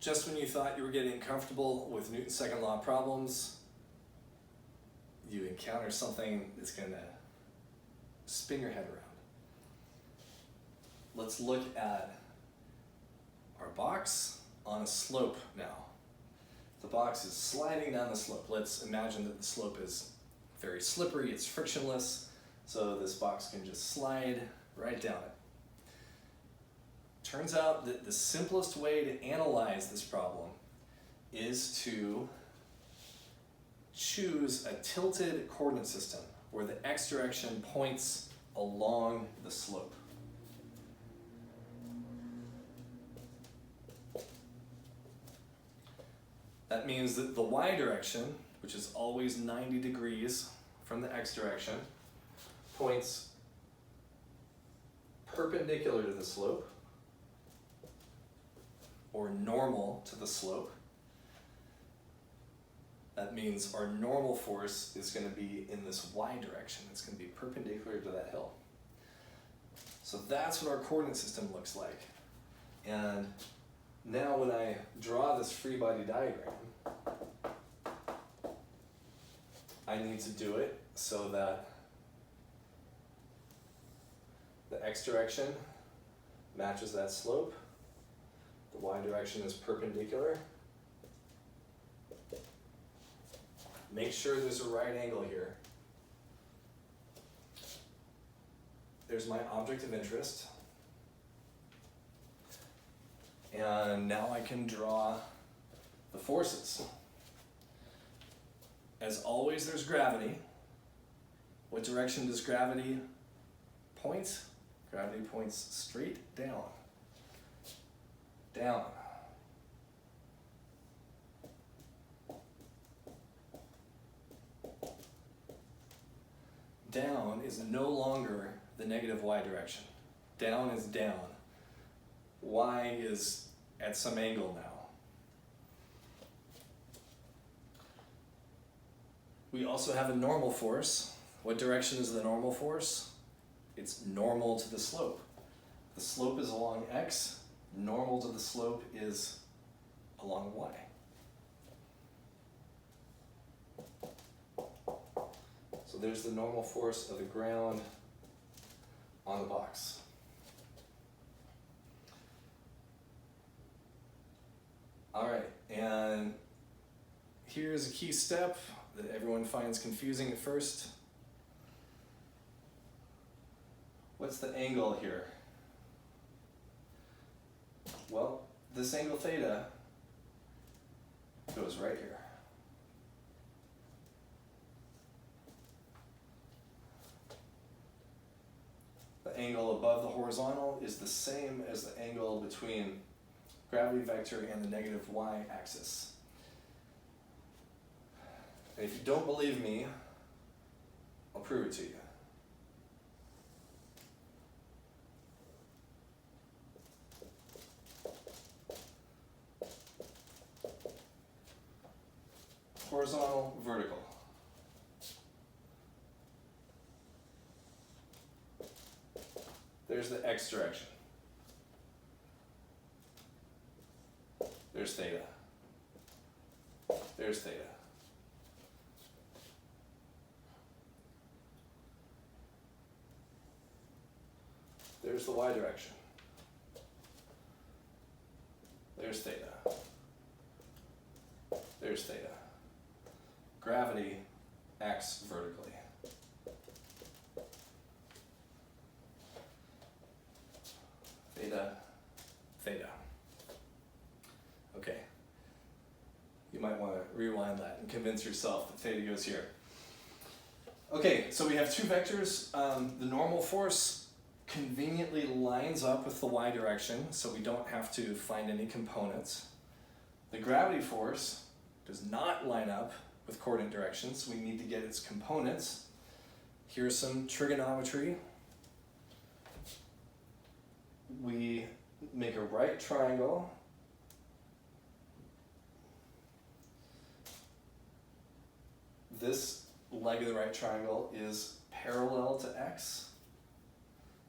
just when you thought you were getting comfortable with Newton's second law problems, you encounter something that's going to spin your head around. Let's look at our box on a slope now. The box is sliding down the slope. Let's imagine that the slope is very slippery, it's frictionless, so this box can just slide right down it. Turns out that the simplest way to analyze this problem is to choose a tilted coordinate system where the x direction points along the slope. That means that the y direction, which is always 90 degrees from the x direction, points perpendicular to the slope, or normal to the slope. That means our normal force is going to be in this y direction. It's going to be perpendicular to that hill. So that's what our coordinate system looks like. And now when I draw this free body diagram, I need to do it so that the x direction matches that slope, the y direction is perpendicular. Make sure there's a right angle here. There's my object of interest. And now I can draw the forces. As always, there's gravity. What direction does gravity point? Gravity points straight down. Down. Down is no longer the negative y direction. Down is down. Y is at some angle now. We also have a normal force. What direction is the normal force? It's normal to the slope. The slope is along x. Normal to the slope is along y. So there's the normal force of the ground on the box. All right, and here's a key step that everyone finds confusing at first. What's the angle here? Well, this angle theta goes right here. The angle above the horizontal is the same as the angle between gravity vector and the negative y-axis. And if you don't believe me, I'll prove it to you. Horizontal, vertical. There's the x direction. There's theta. There's theta. There's the y direction. There's theta. There's theta. Gravity acts vertically. Theta, theta. Okay. You might want to rewind that and convince yourself that theta goes here. Okay, so we have two vectors. The normal force conveniently lines up with the y direction, so we don't have to find any components. The gravity force does not line up with coordinate directions. We need to get its components. Here's some trigonometry. We make a right triangle. This leg of the right triangle is parallel to x.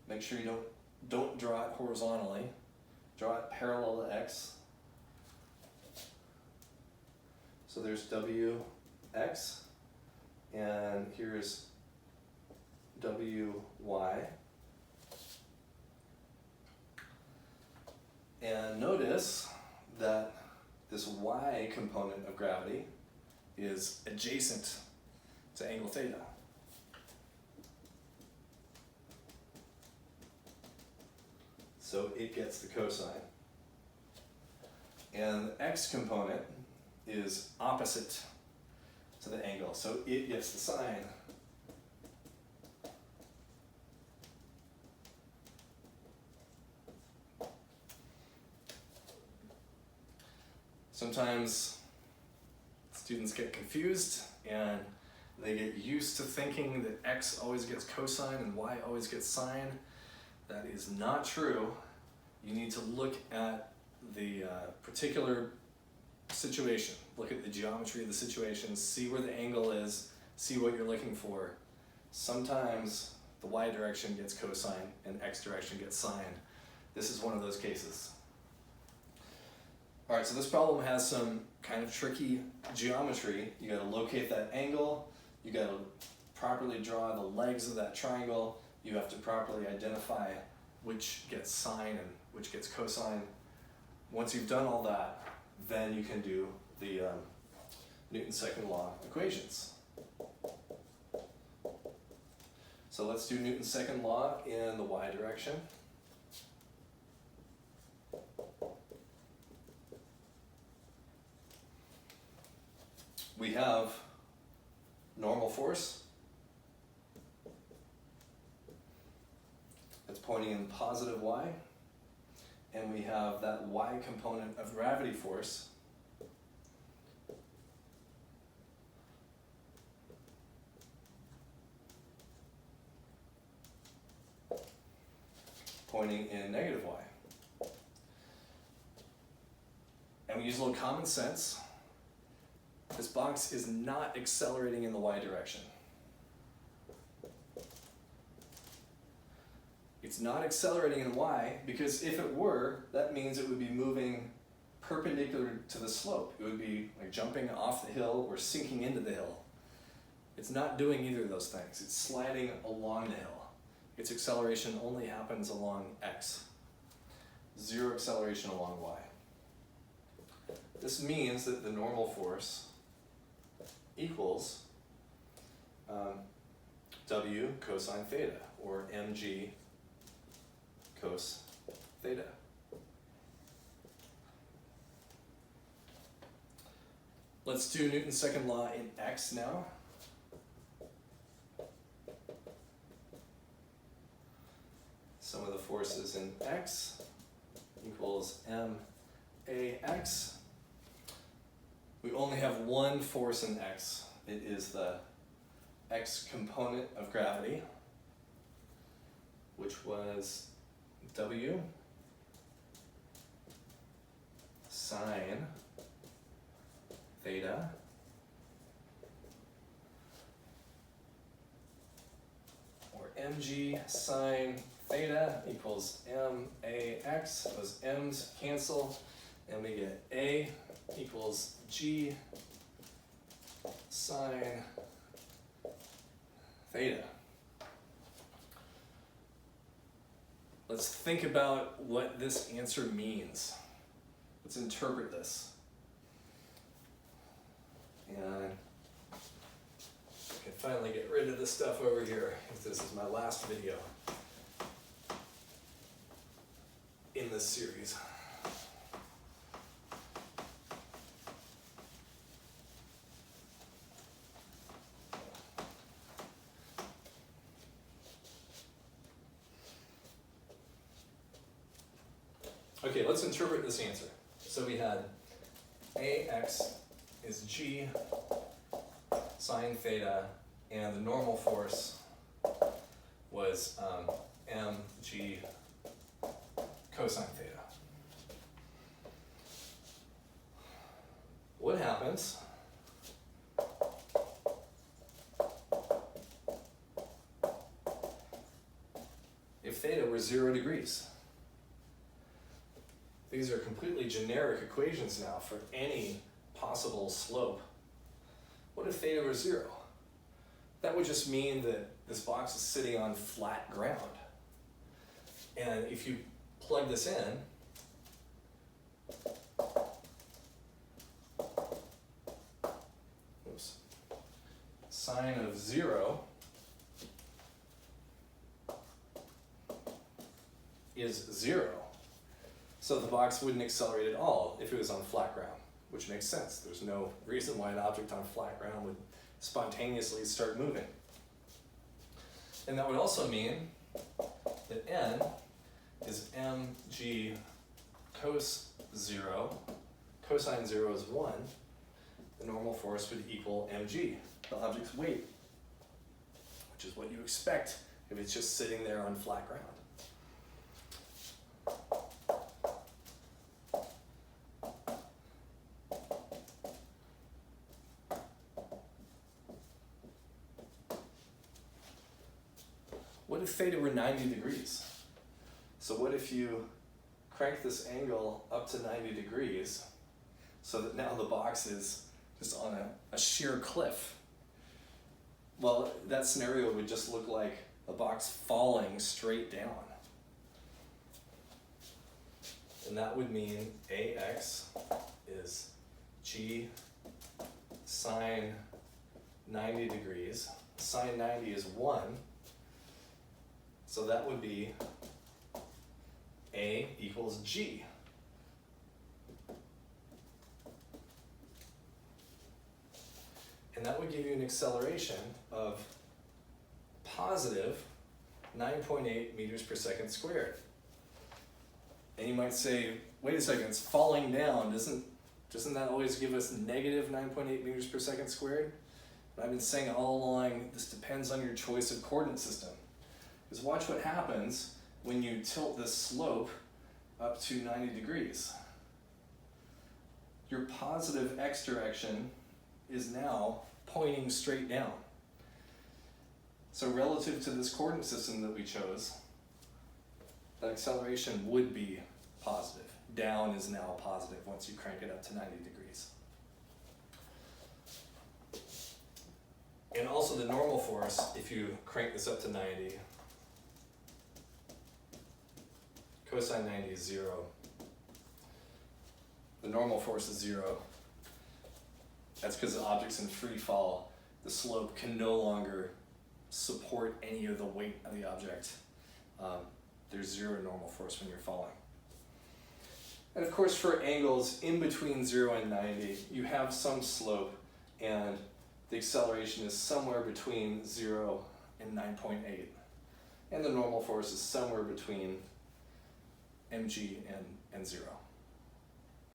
Make sure you don't draw it horizontally. Draw it parallel to x. So there's Wx, and here's Wy. And notice that this y component of gravity is adjacent to angle theta. So it gets the cosine. And the x component is opposite to the angle, so it gets the sine. Sometimes students get confused and they get used to thinking that x always gets cosine and y always gets sine. That is not true. You need to look at the particular situation. Look at the geometry of the situation, see where the angle is, see what you're looking for. Sometimes the y direction gets cosine and x direction gets sine. This is one of those cases. All right, so this problem has some kind of tricky geometry. You gotta locate that angle, you gotta properly draw the legs of that triangle, you have to properly identify which gets sine and which gets cosine. Once you've done all that, then you can do the Newton's second law equations. So let's do Newton's second law in the y direction. We have normal force that's pointing in positive y, and we have that y component of gravity force pointing in negative y. And we use a little common sense. This box is not accelerating in the y direction. It's not accelerating in y because if it were, that means it would be moving perpendicular to the slope. It would be like jumping off the hill or sinking into the hill. It's not doing either of those things. It's sliding along the hill. Its acceleration only happens along x. Zero acceleration along y. This means that the normal force equals W cosine theta, or mg cos theta. Let's do Newton's second law in x now. Sum of the forces in x equals max. We only have one force in x. It is the x component of gravity, which was W sine theta or mg sine theta equals max. Those m's cancel and we get a equals g sine theta. Let's think about what this answer means. Let's interpret this. And I can finally get rid of this stuff over here, because this is my last video in this series. Okay, let's interpret this answer. So we had AX is G sine theta, and the normal force was mg cosine theta. What happens if theta were 0 degrees? These are completely generic equations now for any possible slope, what if theta were 0? That would just mean that this box is sitting on flat ground. And if you plug this in, oops, sine of 0 is 0. So the box wouldn't accelerate at all if it was on flat ground, which makes sense. There's no reason why an object on flat ground would spontaneously start moving. And that would also mean that n is mg cos 0, cosine 0 is 1, the normal force would equal mg, the object's weight, which is what you expect if it's just sitting there on flat ground. What if theta were 90 degrees? So what if you crank this angle up to 90 degrees so that now the box is just on a sheer cliff? Well, that scenario would just look like a box falling straight down. And that would mean AX is G sine 90 degrees. Sine 90 is 1. So that would be A equals G. And that would give you an acceleration of positive 9.8 meters per second squared. And you might say, wait a second, it's falling down. Doesn't that always give us negative 9.8 meters per second squared? But I've been saying all along, this depends on your choice of coordinate system. Because watch what happens when you tilt this slope up to 90 degrees. Your positive x direction is now pointing straight down. So relative to this coordinate system that we chose, that acceleration would be positive. Down is now positive once you crank it up to 90 degrees. And also the normal force, if you crank this up to 90, cosine 90 is 0. The normal force is 0. That's because the object's in free fall. The slope can no longer support any of the weight of the object. There's 0 normal force when you're falling. And of course, for angles in between 0 and 90, you have some slope, and the acceleration is somewhere between 0 and 9.8. And the normal force is somewhere between mg and 0.